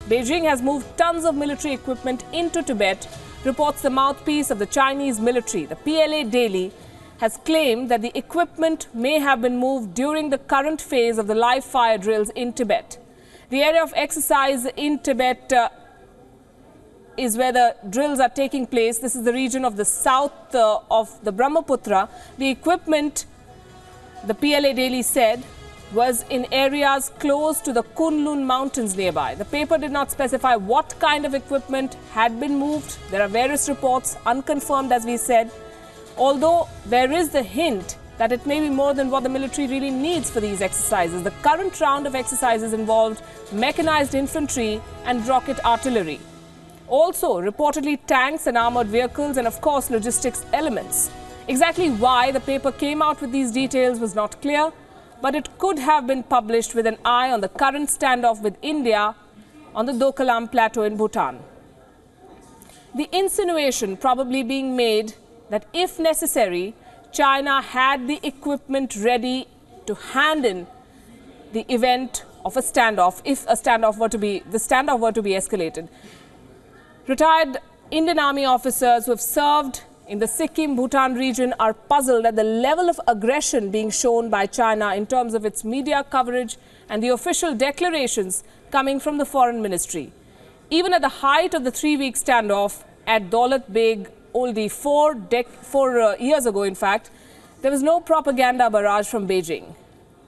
Beijing has moved tons of military equipment into Tibet, reports the mouthpiece of the Chinese military. The PLA Daily has claimed that the equipment may have been moved during the current phase of the live fire drills in Tibet. The area of exercise in Tibet is where the drills are taking place. This is the region of the south of the Brahmaputra. The equipment, the PLA Daily said, was in areas close to the Kunlun mountains nearby. The paper did not specify what kind of equipment had been moved. There are various reports, unconfirmed as we said, although there is the hint that it may be more than what the military really needs for these exercises. The current round of exercises involved mechanized infantry and rocket artillery. Also, reportedly tanks and armored vehicles and, of course, logistics elements. Exactly why the paper came out with these details was not clear, but it could have been published with an eye on the current standoff with India on the Doklam Plateau in Bhutan. The insinuation probably being made that if necessary, China had the equipment ready to hand in the event of a standoff, if a standoff were to be, the standoff were to be escalated. Retired Indian Army officers who have served in the Sikkim-Bhutan region are puzzled at the level of aggression being shown by China in terms of its media coverage and the official declarations coming from the Foreign Ministry. Even at the height of the 3-week standoff at Daulat Beg Oldi, 4 years ago, in fact, there was no propaganda barrage from Beijing.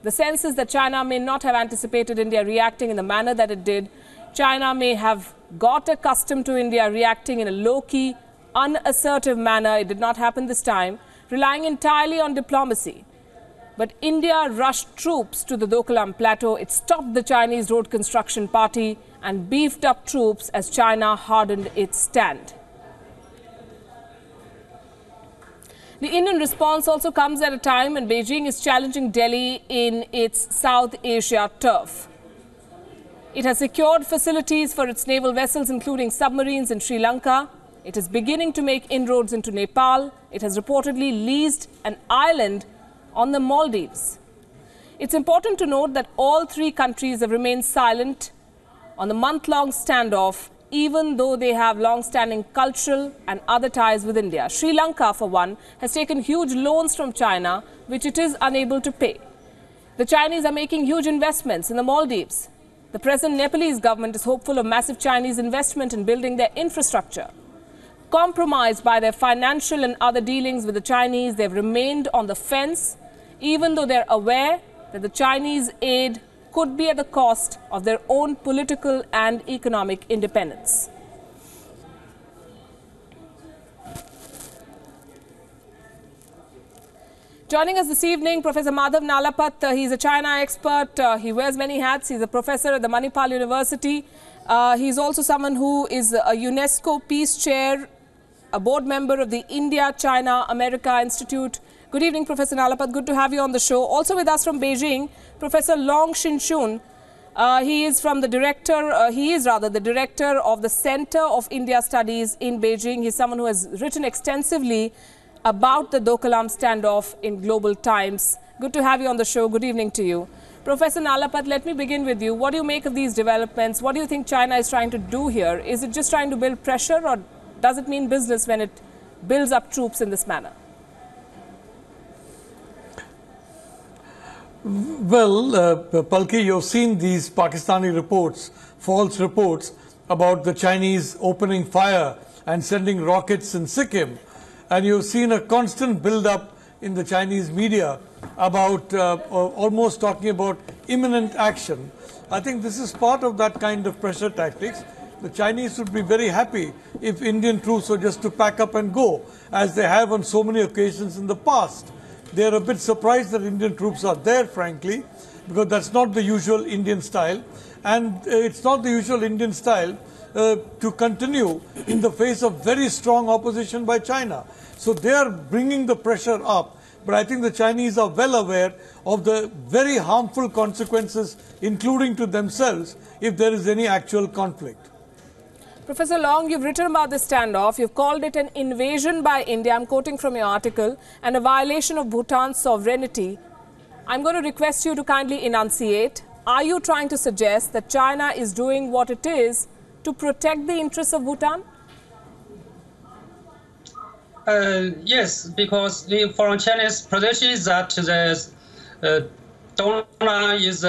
The sense is that China may not have anticipated India reacting in the manner that it did. China may have got accustomed to India reacting in a low-key, unassertive manner. It did not happen this time, relying entirely on diplomacy. But India rushed troops to the Doklam Plateau. It stopped the Chinese road construction party and beefed up troops as China hardened its stand. The Indian response also comes at a time when Beijing is challenging Delhi in its South Asia turf. It has secured facilities for its naval vessels, including submarines in Sri Lanka. It is beginning to make inroads into Nepal. It has reportedly leased an island on the Maldives. It's important to note that all three countries have remained silent on the month-long standoff, even though they have long-standing cultural and other ties with India. Sri Lanka, for one, has taken huge loans from China, which it is unable to pay. The Chinese are making huge investments in the Maldives. The present Nepalese government is hopeful of massive Chinese investment in building their infrastructure. Compromised by their financial and other dealings with the Chinese, they've remained on the fence, even though they're aware that the Chinese aid could be at the cost of their own political and economic independence. Joining us this evening, Professor Madhav Nalapat. He's a China expert. He wears many hats. He's a professor at the Manipal University. He's also someone who is a UNESCO Peace Chair, a board member of the India-China-America Institute. Good evening, Professor Nalapat. Good to have you on the show. Also with us from Beijing, Professor Long Xinshun. He is the director of the Center of India Studies in Beijing. He's someone who has written extensively about the Doklam standoff in Global Times. Good to have you on the show. Good evening to you. Professor Nalapat, let me begin with you. What do you make of these developments? What do you think China is trying to do here? Is it just trying to build pressure, or does it mean business when it builds up troops in this manner? Well, Palki, you've seen these Pakistani reports, false reports about the Chinese opening fire and sending rockets in Sikkim. And you've seen a constant build-up in the Chinese media about almost talking about imminent action. I think this is part of that kind of pressure tactics. The Chinese would be very happy if Indian troops were just to pack up and go, as they have on so many occasions in the past. They are a bit surprised that Indian troops are there, frankly, because that's not the usual Indian style. And it's not the usual Indian style to continue in the face of very strong opposition by China. So they are bringing the pressure up. But I think the Chinese are well aware of the very harmful consequences, including to themselves, if there is any actual conflict. Professor Long, you've written about this standoff. You've called it an invasion by India, I'm quoting from your article, and a violation of Bhutan's sovereignty. I'm going to request you to kindly enunciate. Are you trying to suggest that China is doing what it is to protect the interests of Bhutan? Yes, because the foreign Chinese position is that the donor is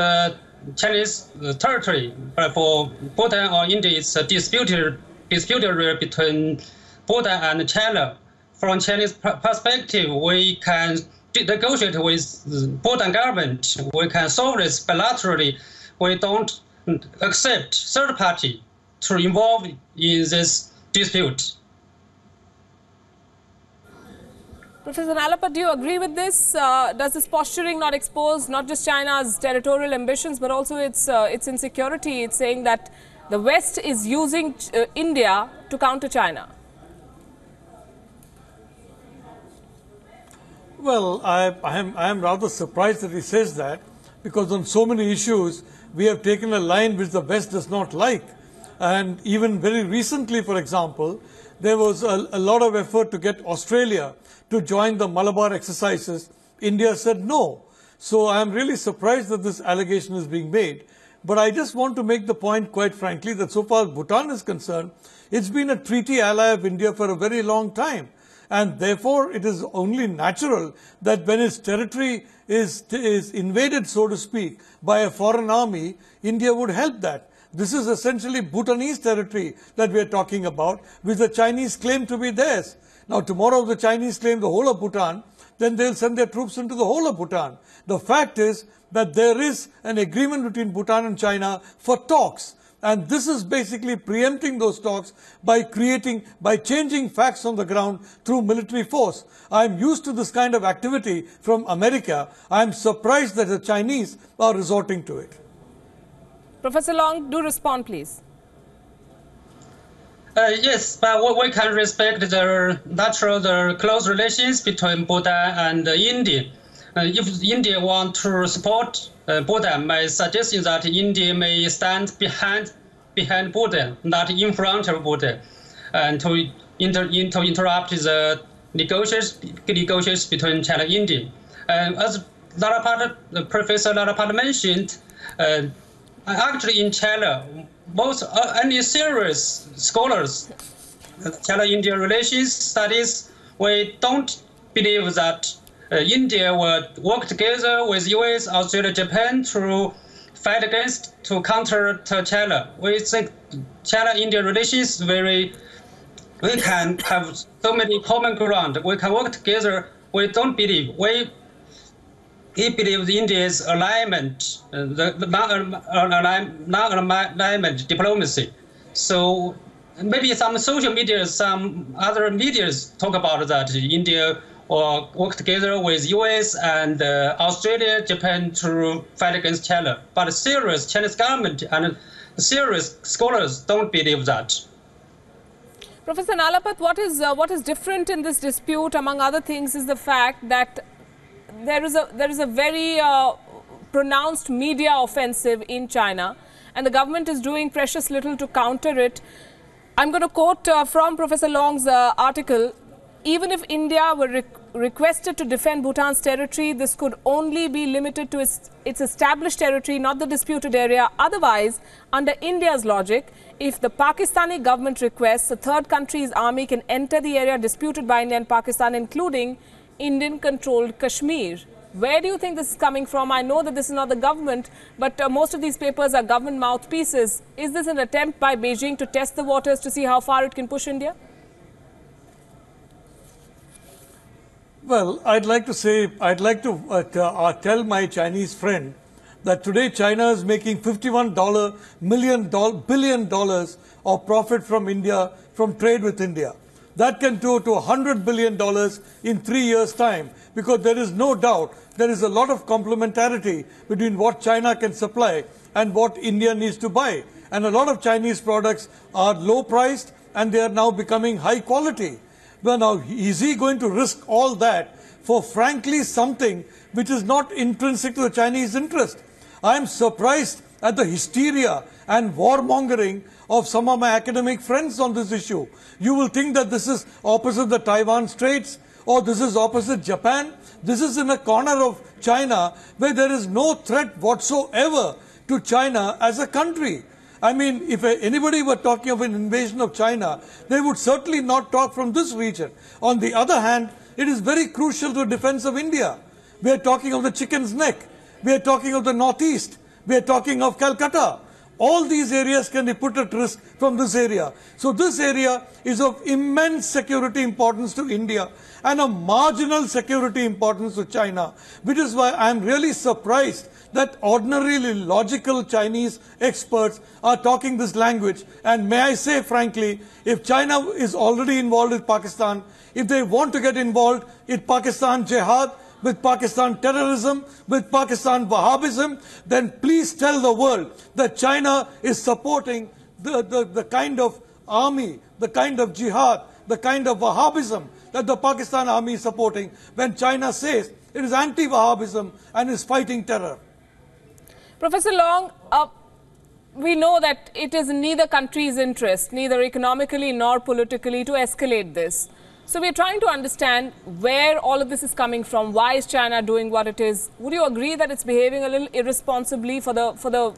Chinese territory, but for Bhutan or India, it's a disputed between Bhutan and China. From Chinese perspective, we can negotiate with Bhutan government. We can solve this bilaterally. We don't accept third party to involve in this dispute. Professor Nalapa, do you agree with this? Does this posturing not expose not just China's territorial ambitions, but also its insecurity? It's saying that the West is using India to counter China. Well, I am rather surprised that he says that, because on so many issues we have taken a line which the West does not like. And even very recently, for example, there was a lot of effort to get Australia to join the Malabar exercises. India said no. So I am really surprised that this allegation is being made. But I just want to make the point, quite frankly, that so far as Bhutan is concerned, it's been a treaty ally of India for a very long time. And therefore, it is only natural that when its territory is invaded, so to speak, by a foreign army, India would help that. This is essentially Bhutanese territory that we are talking about, which the Chinese claim to be theirs. Now, tomorrow the Chinese claim the whole of Bhutan, then they'll send their troops into the whole of Bhutan. The fact is that there is an agreement between Bhutan and China for talks. And this is basically preempting those talks by changing facts on the ground through military force. I'm used to this kind of activity from America. I'm surprised that the Chinese are resorting to it. Professor Long, do respond, please. Yes, but we can respect the close relations between Bhutan and India. If India want to support Bhutan, my suggestion that India may stand behind Bhutan, not in front of Bhutan, and to interrupt the negotiations between China and India. As Professor Larapad mentioned, actually in China, any serious scholars, China-India relations studies, we don't believe that India will work together with US, Australia, Japan to fight to counter China. We think China-India relations we can have so many common ground. We can work together. We don't believe. We believe India's alignment, non-alignment diplomacy. So maybe some social media, some other media talk about that India or work together with US and Australia, Japan to fight against China. But serious Chinese government and serious scholars don't believe that. Professor Nalapat, what is different in this dispute, among other things, is the fact that there is a very pronounced media offensive in China, and the government is doing precious little to counter it. I'm going to quote from Professor Long's article. Even if India were requested to defend Bhutan's territory, this could only be limited to its established territory, not the disputed area. Otherwise, under India's logic, if the Pakistani government requests, a third country's army can enter the area disputed by India and Pakistan, including Indian-controlled Kashmir. Where do you think this is coming from? I know that this is not the government, but most of these papers are government mouthpieces. Is this an attempt by Beijing to test the waters to see how far it can push India? Well, I'd like to tell my Chinese friend that today China is making $51 billion of profit from India, from trade with India. That can go to $100 billion in 3 years' time, because there is no doubt there is a lot of complementarity between what China can supply and what India needs to buy. And a lot of Chinese products are low priced and they are now becoming high quality. Well, now, is he going to risk all that for, frankly, something which is not intrinsic to the Chinese interest? I am surprised at the hysteria and warmongering of some of my academic friends on this issue. You will think that this is opposite the Taiwan Straits, or this is opposite Japan. This is in a corner of China where there is no threat whatsoever to China as a country. I mean, if anybody were talking of an invasion of China, they would certainly not talk from this region. On the other hand, it is very crucial to the defense of India. We are talking of the chicken's neck. We are talking of the northeast. We are talking of Calcutta. All these areas can be put at risk from this area. So this area is of immense security importance to India and a marginal security importance to China, which is why I am really surprised that ordinarily logical Chinese experts are talking this language. And may I say frankly, if China is already involved with Pakistan, if they want to get involved in Pakistan jihad, with Pakistan terrorism, with Pakistan Wahhabism, then please tell the world that China is supporting the kind of army, the kind of jihad, the kind of Wahhabism that the Pakistan army is supporting when China says it is anti-Wahhabism and is fighting terror. Professor Long, we know that it is in neither country's interest, neither economically nor politically, to escalate this. So we're trying to understand where all of this is coming from. Why is China doing what it is? Would you agree that it's behaving a little irresponsibly for the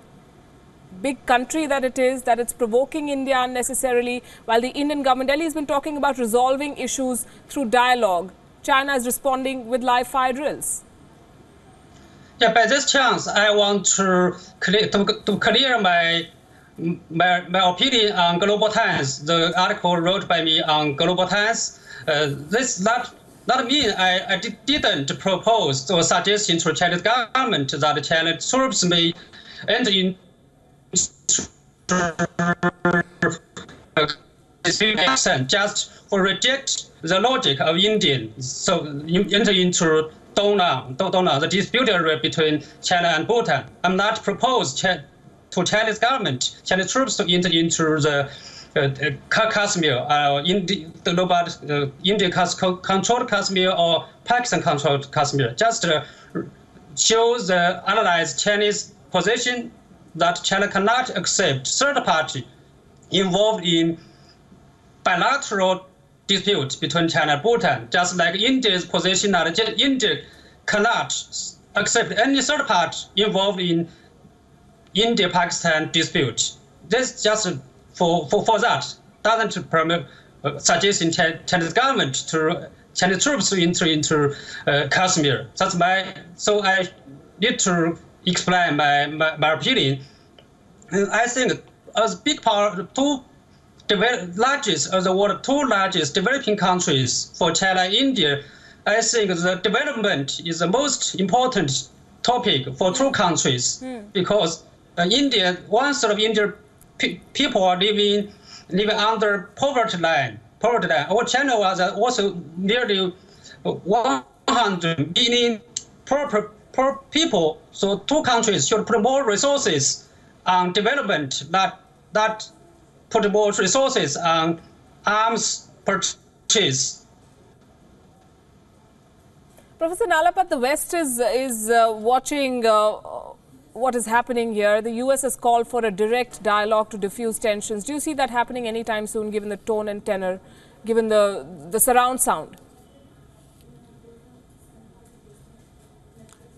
big country that it is, that it's provoking India unnecessarily, while the Indian government, Delhi has been talking about resolving issues through dialogue? China is responding with live fire drills. Yeah, by this chance, I want to clear my opinion on Global Times. The article wrote by me on Global Times. This not mean I didn't propose or suggestion to Chinese government that Chinese troops may enter into just for reject the logic of Indian. So enter into Dongnan, the dispute area between China and Bhutan. I'm not proposed to Chinese government, Chinese troops to enter into the Kashmir, India-controlled Kashmir or Pakistan-controlled Kashmir. Just shows analyze Chinese position that China cannot accept third party involved in bilateral dispute between China and Bhutan. Just like India's position that India cannot accept any third party involved in India-Pakistan dispute. This just for that doesn't permit suggesting Chinese government to Chinese troops to enter into Kashmir. That's so I need to explain my opinion. I think as big part, two largest of the world, two largest developing countries for China and India, I think the development is the most important topic for two countries because India, one third of Indian people are living under poverty line. Our China was also nearly 100 million poor people. So two countries should put more resources on development, that put more resources on arms purchase. Professor Nalapat, the West is watching what is happening here. The US has called for a direct dialogue to diffuse tensions. Do you see that happening anytime soon, given the tone and tenor, given the surround sound?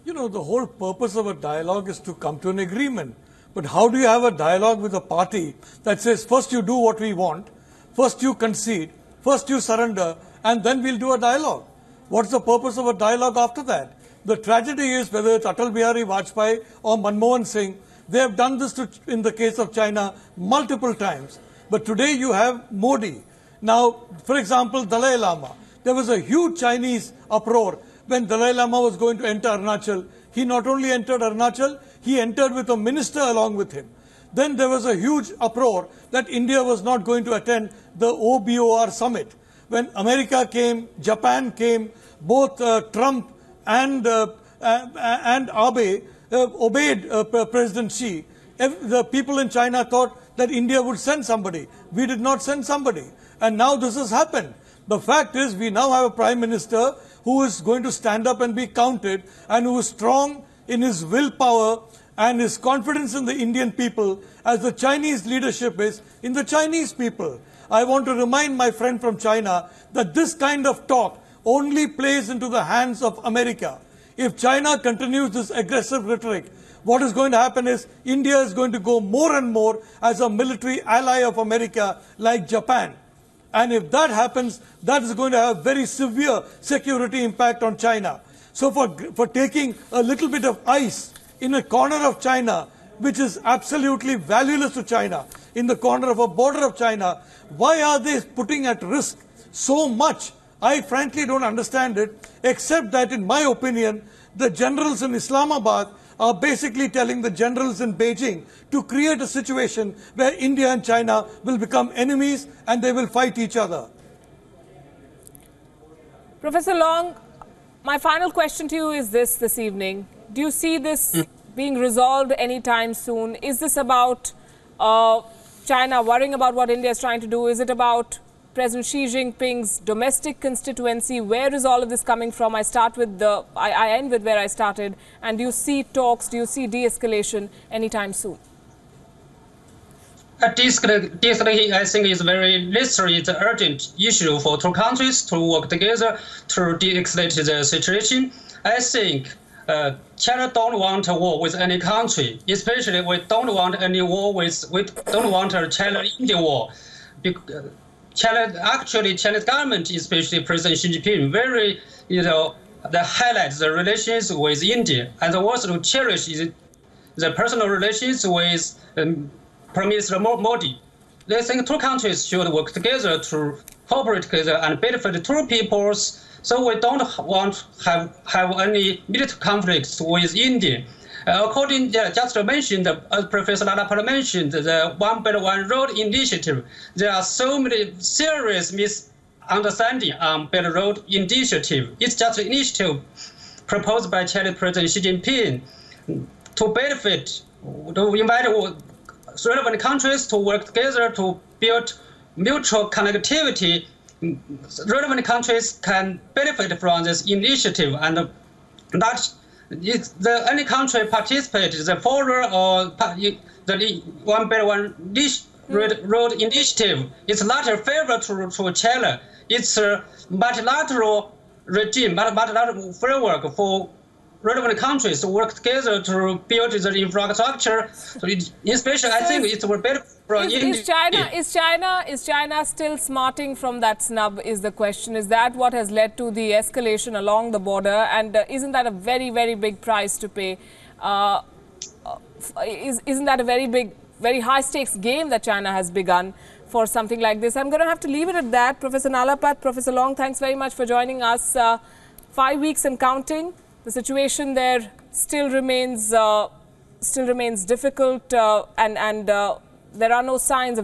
You know, the whole purpose of a dialogue is to come to an agreement. But how do you have a dialogue with a party that says, first you do what we want, first you concede, first you surrender, and then we'll do a dialogue? What's the purpose of a dialogue after that? The tragedy is, whether it's Atal Bihari Vajpayee or Manmohan Singh, they have done this in the case of China multiple times. But today you have Modi. Now, for example, Dalai Lama. There was a huge Chinese uproar when Dalai Lama was going to enter Arunachal. He not only entered Arunachal, he entered with a minister along with him. Then there was a huge uproar that India was not going to attend the OBOR summit. When America came, Japan came, both Trump and Abe obeyed President Xi. The people in China thought that India would send somebody. We did not send somebody. And now this has happened. The fact is, we now have a Prime Minister who is going to stand up and be counted, and who is strong in his willpower and his confidence in the Indian people, as the Chinese leadership is in the Chinese people. I want to remind my friend from China that this kind of talk only plays into the hands of America. If China continues this aggressive rhetoric, what is going to happen is India is going to go more and more as a military ally of America like Japan. And if that happens, that is going to have very severe security impact on China. So for taking a little bit of ice in a corner of China, which is absolutely valueless to China, in the corner of a border of China, why are they putting at risk so much? I frankly don't understand it, except that in my opinion, the generals in Islamabad are basically telling the generals in Beijing to create a situation where India and China will become enemies and they will fight each other. Professor Long, my final question to you is this evening. Do you see this being resolved anytime soon? Is this about China worrying about what India is trying to do? Is it about President Xi Jinping's domestic constituency? Where is all of this coming from? I end with where I started. And do you see talks, do you see de-escalation anytime soon? De-escalation, I think, is very necessary. It's an urgent issue for two countries to work together to de-escalate the situation. I think China don't want a war with any country, especially we don't want any war we don't want a China-India war. Chinese government, especially President Xi Jinping, very, they highlight the relations with India and also cherish the personal relations with Prime Minister Modi. They think two countries should work together to cooperate together and benefit two peoples. So we don't want to have any military conflicts with India. Just to mention, as Professor Lalapal mentioned, the One Belt One Road initiative, there are so many serious misunderstandings on Belt Road initiative. It's just an initiative proposed by Chinese President Xi Jinping to benefit, to invite relevant countries to work together to build mutual connectivity. Relevant countries can benefit from this initiative, and that any country participates, the follower or the One Belt One Road initiative, it's not a favor to China. It's a multilateral regime, multilateral framework for relevant countries to work together to build the infrastructure. So especially, I think it will benefit from India. Is China still smarting from that snub is the question. Is that what has led to the escalation along the border? And isn't that a very, very big price to pay? Isn't that a very high stakes game that China has begun for something like this? I'm going to have to leave it at that. Professor Nalapat, Professor Long, thanks very much for joining us. 5 weeks and counting. The situation there still remains difficult, and there are no signs of